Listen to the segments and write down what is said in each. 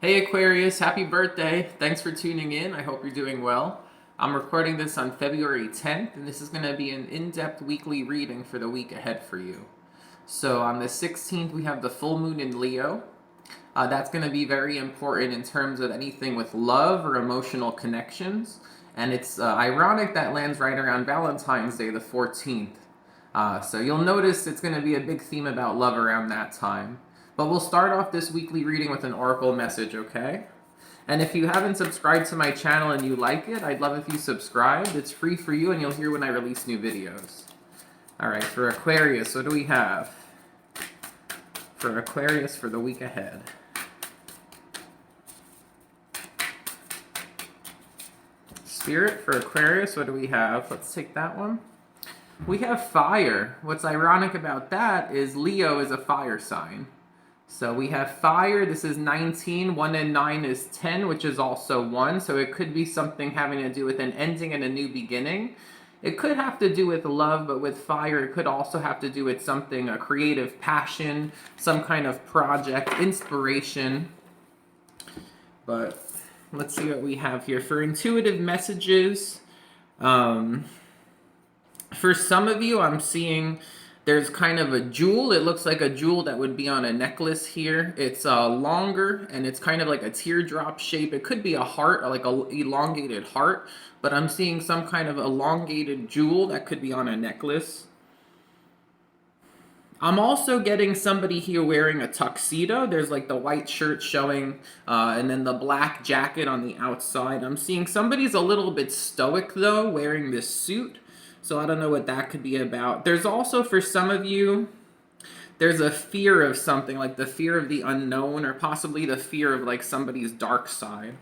Hey Aquarius, happy birthday. Thanks for tuning in. I hope you're doing well. I'm recording this on February 10th, and this is going to be an in-depth weekly reading for the week ahead for you. So on the 16th, we have the full moon in Leo. That's going to be very important in terms of anything with love or emotional connections. And it's ironic that lands right around Valentine's Day, the 14th. So you'll notice it's going to be a big theme about love around that time. But we'll start off this weekly reading with an oracle message, okay? And if you haven't subscribed to my channel and you like it, I'd love if you subscribed. It's free for you and you'll hear when I release new videos. Alright, for Aquarius, what do we have? For Aquarius for the week ahead. Spirit, for Aquarius, what do we have? Let's take that one. We have fire. What's ironic about that is Leo is a fire sign. So we have fire, this is 19, 1 and 9 is 10, which is also 1, so it could be something having to do with an ending and a new beginning. It could have to do with love, but with fire, it could also have to do with something, a creative passion, some kind of project, inspiration. But let's see what we have here. For intuitive messages, for some of you, I'm seeing there's kind of a jewel. It looks like a jewel that would be on a necklace here. It's longer and it's kind of like a teardrop shape. It could be a heart, like a elongated heart, but I'm seeing some kind of elongated jewel that could be on a necklace. I'm also getting somebody here wearing a tuxedo. There's like the white shirt showing and then the black jacket on the outside. I'm seeing somebody's a little bit stoic though, wearing this suit. So I don't know what that could be about. There's also, for some of you, there's a fear of something, like the fear of the unknown, or possibly the fear of like somebody's dark side.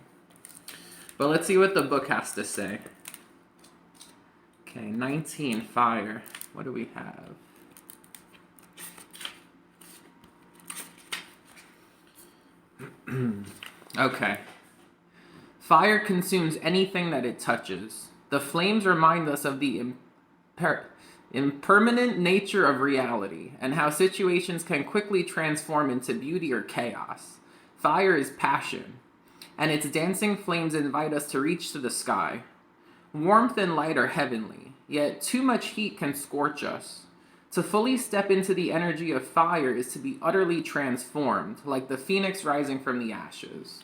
But let's see what the book has to say. Okay, 19, fire. What do we have? Okay. Fire consumes anything that it touches. The flames remind us of the impermanent nature of reality and how situations can quickly transform into beauty or chaos. Fire is passion, and its dancing flames invite us to reach to the sky. Warmth and light are heavenly, yet too much heat can scorch us. To fully step into the energy of fire is to be utterly transformed, like the phoenix rising from the ashes.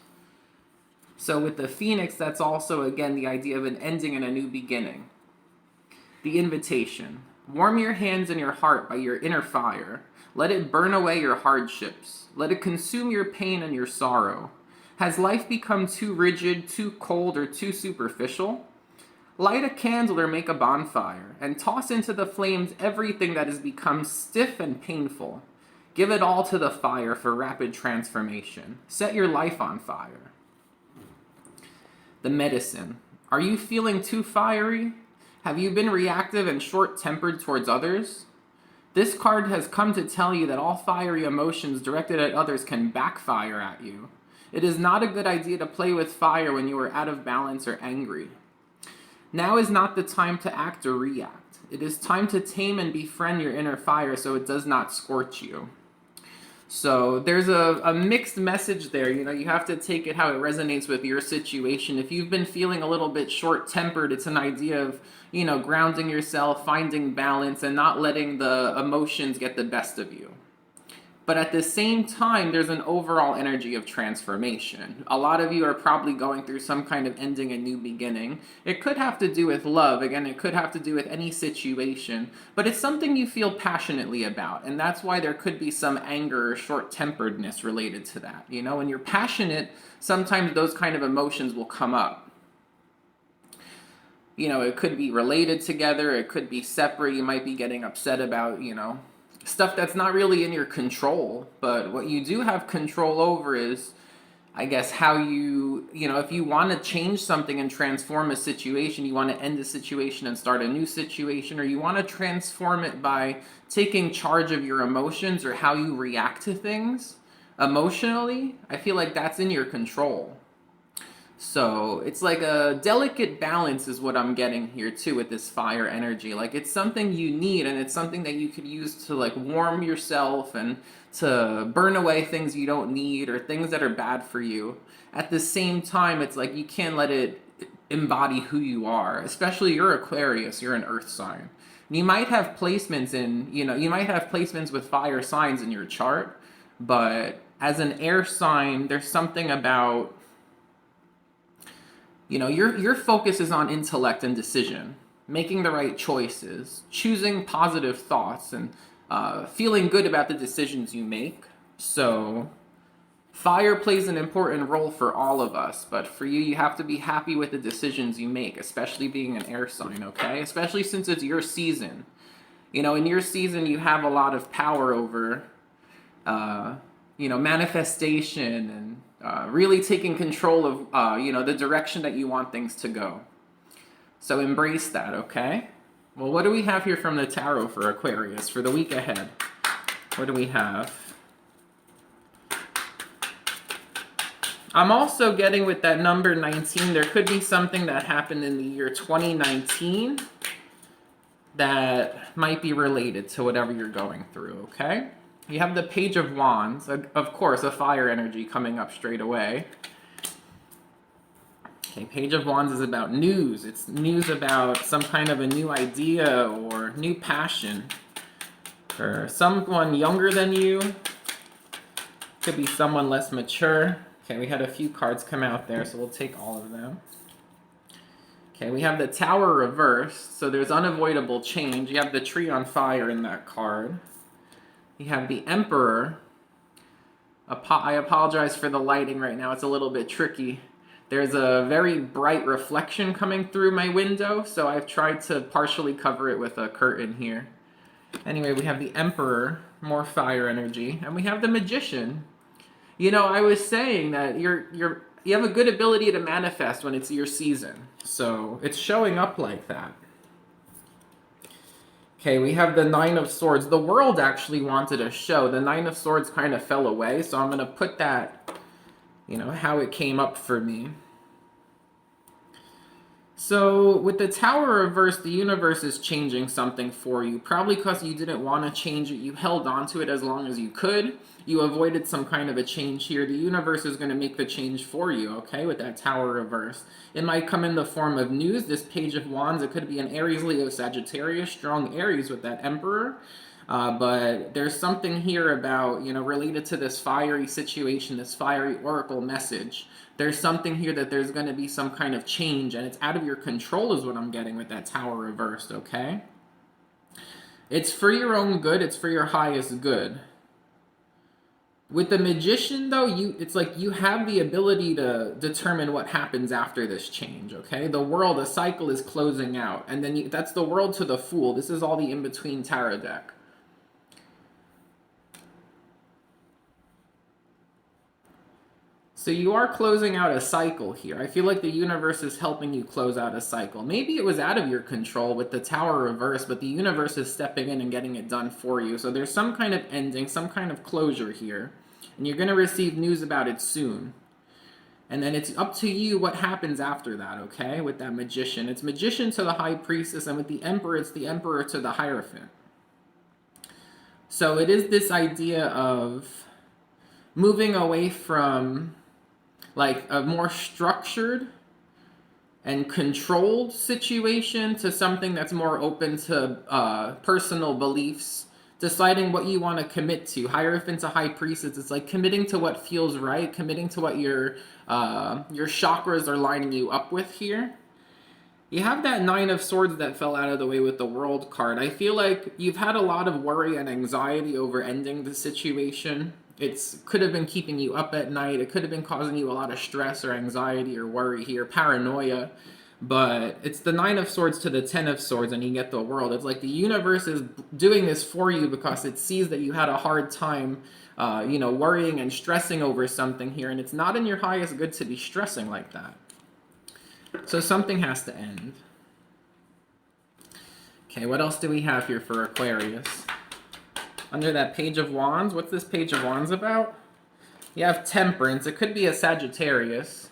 So with the phoenix, that's also, again, the idea of an ending and a new beginning. The invitation. Warm your hands and your heart by your inner fire. Let it burn away your hardships. Let it consume your pain and your sorrow. Has life become too rigid, too cold, or too superficial? Light a candle or make a bonfire, and toss into the flames everything that has become stiff and painful. Give it all to the fire for rapid transformation. Set your life on fire. The medicine. Are you feeling too fiery? Have you been reactive and short-tempered towards others? This card has come to tell you that all fiery emotions directed at others can backfire at you. It is not a good idea to play with fire when you are out of balance or angry. Now is not the time to act or react. It is time to tame and befriend your inner fire so it does not scorch you. So there's a mixed message there. You know, you have to take it how it resonates with your situation. If you've been feeling a little bit short-tempered, it's an idea of, you know, grounding yourself, finding balance, and not letting the emotions get the best of you. But at the same time, there's an overall energy of transformation. A lot of you are probably going through some kind of ending and new beginning. It could have to do with love. Again, it could have to do with any situation. But it's something you feel passionately about. And that's why there could be some anger or short-temperedness related to that. You know, when you're passionate, sometimes those kind of emotions will come up. You know, it could be related together. It could be separate. You might be getting upset about, you know, stuff that's not really in your control, but what you do have control over is, I guess, how you know, if you want to change something and transform a situation, you want to end a situation and start a new situation, or you want to transform it by taking charge of your emotions or how you react to things emotionally, I feel like that's in your control. So it's like a delicate balance is what I'm getting here too with this fire energy. Like it's something you need, and it's something that you could use to like warm yourself and to burn away things you don't need or things that are bad for you. At the same time, it's like you can't let it embody who you are. Especially you're Aquarius, you're an earth sign. And you might have placements you might have placements with fire signs in your chart, but as an air sign, there's something about your focus is on intellect and decision, making the right choices, choosing positive thoughts, and feeling good about the decisions you make. So fire plays an important role for all of us, but for you, you have to be happy with the decisions you make, especially being an air sign, okay? Especially since it's your season. In your season, you have a lot of power over, manifestation and really taking control of, the direction that you want things to go. So embrace that, okay? Well, what do we have here from the tarot for Aquarius for the week ahead? What do we have? I'm also getting with that number 19, there could be something that happened in the year 2019 that might be related to whatever you're going through, okay? You have the Page of Wands, of course, a fire energy coming up straight away. Okay, Page of Wands is about news. It's news about some kind of a new idea or new passion for someone younger than you. Could be someone less mature. Okay, we had a few cards come out there, so we'll take all of them. Okay, we have the Tower reversed, so there's unavoidable change. You have the Tree on Fire in that card. You have the Emperor. I apologize for the lighting right now. It's a little bit tricky. There's a very bright reflection coming through my window, so I've tried to partially cover it with a curtain here. Anyway, we have the Emperor, more fire energy, and we have the Magician. I was saying that you have a good ability to manifest when it's your season, so it's showing up like that. Okay, we have the Nine of Swords. The world actually wanted a show. The Nine of Swords kind of fell away, so I'm going to put that, how it came up for me. So with the Tower reversed, the universe is changing something for you. Probably because you didn't want to change it. You held on to it as long as you could. You avoided some kind of a change here. The universe is going to make the change for you, okay, with that Tower reversed. It might come in the form of news. This Page of Wands, it could be an Aries, Leo, Sagittarius, strong Aries with that Emperor. But there's something here about, related to this fiery situation, this fiery oracle message. There's something here that there's going to be some kind of change, and it's out of your control is what I'm getting with that Tower reversed, okay? It's for your own good. It's for your highest good. With the Magician, though, it's like you have the ability to determine what happens after this change, okay? The world, a cycle is closing out, and then that's the World to the Fool. This is all the in-between tarot deck. So you are closing out a cycle here. I feel like the universe is helping you close out a cycle. Maybe it was out of your control with the Tower reverse, but the universe is stepping in and getting it done for you. So there's some kind of ending, some kind of closure here. And you're going to receive news about it soon. And then it's up to you what happens after that, okay? With that Magician. It's Magician to the High Priestess, and with the Emperor, it's the Emperor to the Hierophant. So it is this idea of moving away from like a more structured and controlled situation to something that's more open to personal beliefs, deciding what you want to commit to. Hierophant to High Priestess, it's like committing to what feels right, committing to what your chakras are lining you up with here. You have that Nine of Swords that fell out of the way with the World card. I feel like you've had a lot of worry and anxiety over ending the situation. It could have been keeping you up at night. It could have been causing you a lot of stress or anxiety or worry here, paranoia. But it's the Nine of Swords to the Ten of Swords, and you get the World. It's like the universe is doing this for you because it sees that you had a hard time, worrying and stressing over something here, and it's not in your highest good to be stressing like that. So something has to end. Okay, what else do we have here for Aquarius? Under that Page of Wands, what's this Page of Wands about? You have Temperance. It could be a Sagittarius.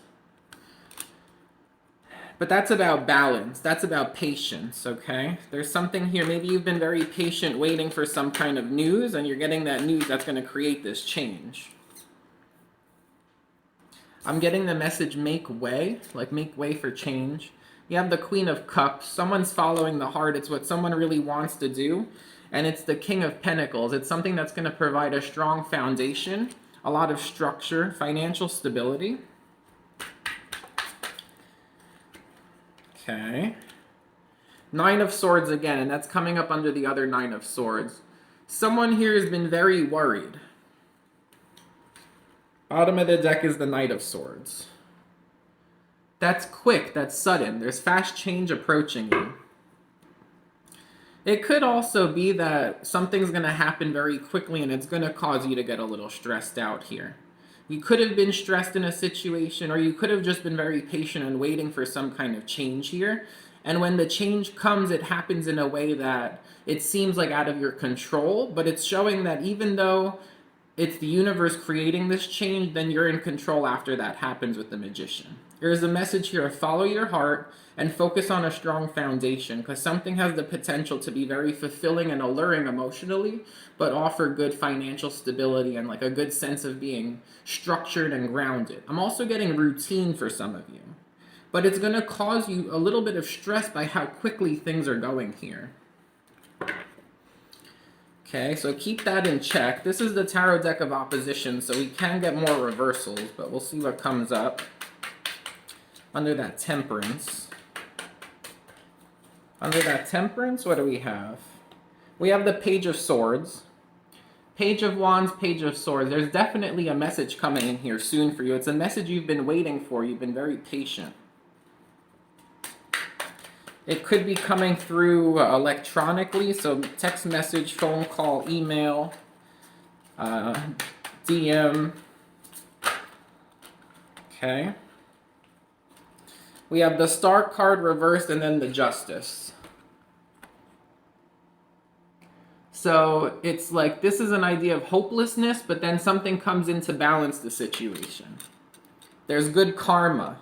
But that's about balance. That's about patience, okay? There's something here. Maybe you've been very patient waiting for some kind of news, and you're getting that news that's going to create this change. I'm getting the message make way, like make way for change. You have the Queen of Cups. Someone's following the heart. It's what someone really wants to do. And it's the King of Pentacles. It's something that's going to provide a strong foundation, a lot of structure, financial stability. Okay. Nine of Swords again, and that's coming up under the other Nine of Swords. Someone here has been very worried. Bottom of the deck is the Knight of Swords. That's quick, that's sudden. There's fast change approaching you. It could also be that something's going to happen very quickly and it's going to cause you to get a little stressed out here. You could have been stressed in a situation, or you could have just been very patient and waiting for some kind of change here. And when the change comes, it happens in a way that it seems like out of your control, but it's showing that even though it's the universe creating this change, then you're in control after that happens with the Magician. There's a message here of follow your heart and focus on a strong foundation, because something has the potential to be very fulfilling and alluring emotionally, but offer good financial stability and like a good sense of being structured and grounded. I'm also getting routine for some of you, but it's going to cause you a little bit of stress by how quickly things are going here. Okay, so keep that in check. This is the tarot deck of opposition, so we can get more reversals, but we'll see what comes up under that Temperance. Under that Temperance, what do we have? We have the Page of Swords. Page of Wands, Page of Swords. There's definitely a message coming in here soon for you. It's a message you've been waiting for. You've been very patient. It could be coming through electronically, so text message, phone call, email, DM. Okay. We have the Star card reversed and then the Justice. So it's like this is an idea of hopelessness, but then something comes in to balance the situation. There's good karma.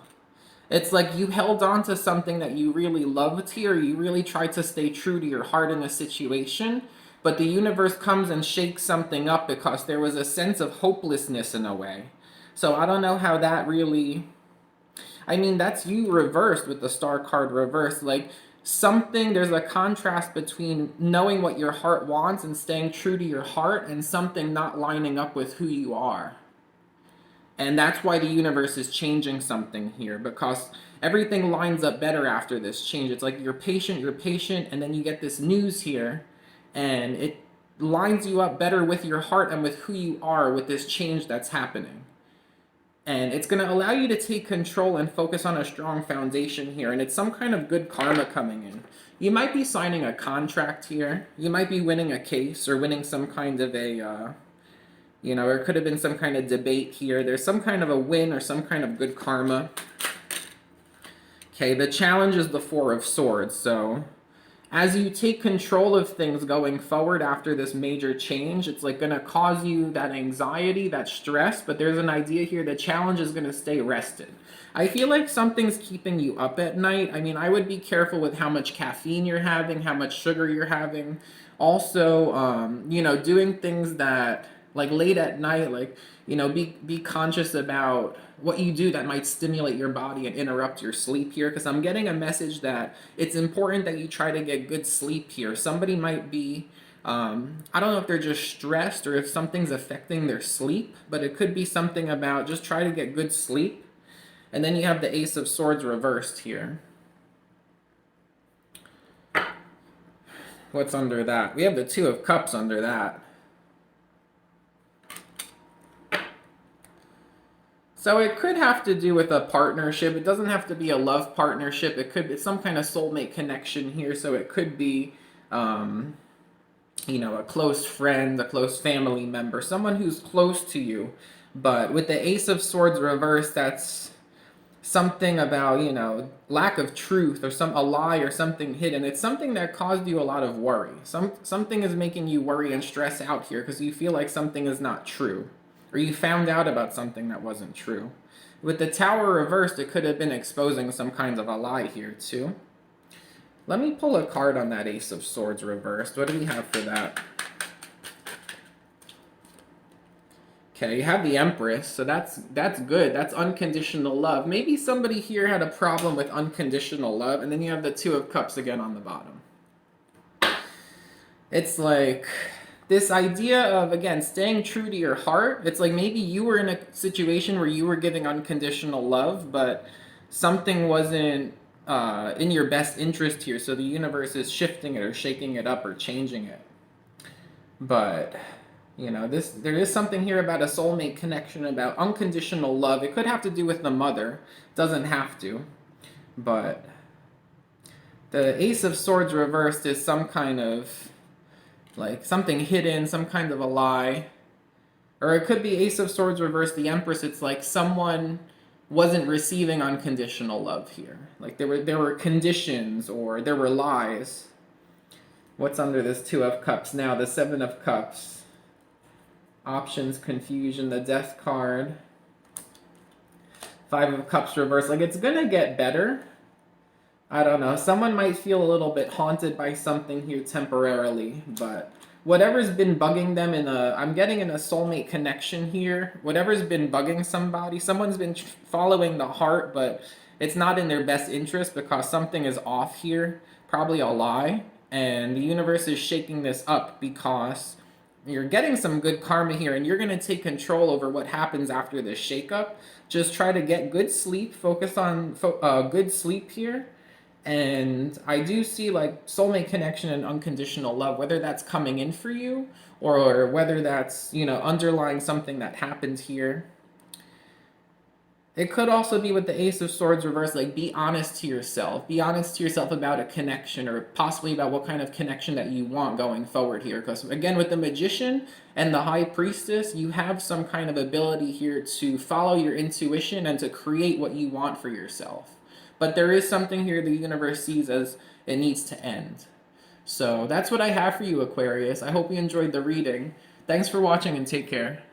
It's like you held on to something that you really loved here. You really tried to stay true to your heart in a situation, but the universe comes and shakes something up because there was a sense of hopelessness in a way. So I don't know how that really... I mean, that's you reversed with the Star card reversed. Like something, there's a contrast between knowing what your heart wants and staying true to your heart and something not lining up with who you are. And that's why the universe is changing something here, because everything lines up better after this change. It's like you're patient, and then you get this news here, and it lines you up better with your heart and with who you are with this change that's happening. And it's going to allow you to take control and focus on a strong foundation here, and it's some kind of good karma coming in. You might be signing a contract here. You might be winning a case or winning some kind of a... you know, there could have been some kind of debate here. There's some kind of a win or some kind of good karma. Okay, the challenge is the Four of Swords. So as you take control of things going forward after this major change, it's like going to cause you that anxiety, that stress. But there's an idea here. The challenge is going to stay rested. I feel like something's keeping you up at night. I mean, I would be careful with how much caffeine you're having, how much sugar you're having. Also, you know, doing things that... like late at night, like, you know, be conscious about what you do that might stimulate your body and interrupt your sleep here, because I'm getting a message that it's important that you try to get good sleep here. Somebody might be, I don't know if they're just stressed or if something's affecting their sleep, but it could be something about just try to get good sleep. And then you have the Ace of Swords reversed here. What's under that? We have the Two of Cups under that. So it could have to do with a partnership. It doesn't have to be a love partnership. It could be some kind of soulmate connection here. So it could be, you know, a close friend, a close family member, someone who's close to you. But with the Ace of Swords reversed, that's something about, you know, lack of truth or a lie or something hidden. It's something that caused you a lot of worry. Something is making you worry and stress out here because you feel like something is not true. or you found out about something that wasn't true. With the Tower reversed, it could have been exposing some kind of a lie here too. Let me pull a card on that Ace of Swords reversed. What do we have for that? Okay, you have the Empress, so that's good. That's unconditional love. Maybe somebody here had a problem with unconditional love, and then you have the Two of Cups again on the bottom. It's like this idea of, again, staying true to your heart. It's like maybe you were in a situation where you were giving unconditional love, but something wasn't in your best interest here, so the universe is shifting it or shaking it up or changing it. But you know, there is something here about a soulmate connection, about unconditional love. It could have to do with the mother. Doesn't have to. But the Ace of Swords reversed is some kind of, like, something hidden, some kind of a lie. Or it could be Ace of Swords reversed, the Empress. It's like someone wasn't receiving unconditional love here. Like there were conditions or there were lies. What's under this Two of Cups now? The Seven of Cups. Options, confusion, the Death card. Five of Cups reversed. Like, it's gonna get better. I don't know. Someone might feel a little bit haunted by something here temporarily, but whatever's been bugging them I'm getting in a soulmate connection here. Whatever's been bugging somebody, someone's been following the heart, but it's not in their best interest because something is off here. Probably a lie. And the universe is shaking this up because you're getting some good karma here, and you're going to take control over what happens after this shakeup. Just try to get good sleep. Focus on good sleep here. And I do see like soulmate connection and unconditional love, whether that's coming in for you or whether that's, you know, underlying something that happened here. It could also be with the Ace of Swords reversed, like be honest to yourself. Be honest to yourself about a connection or possibly about what kind of connection that you want going forward here. Because again, with the Magician and the High Priestess, you have some kind of ability here to follow your intuition and to create what you want for yourself. But there is something here the universe sees as it needs to end. So that's what I have for you, Aquarius. I hope you enjoyed the reading. Thanks for watching and take care.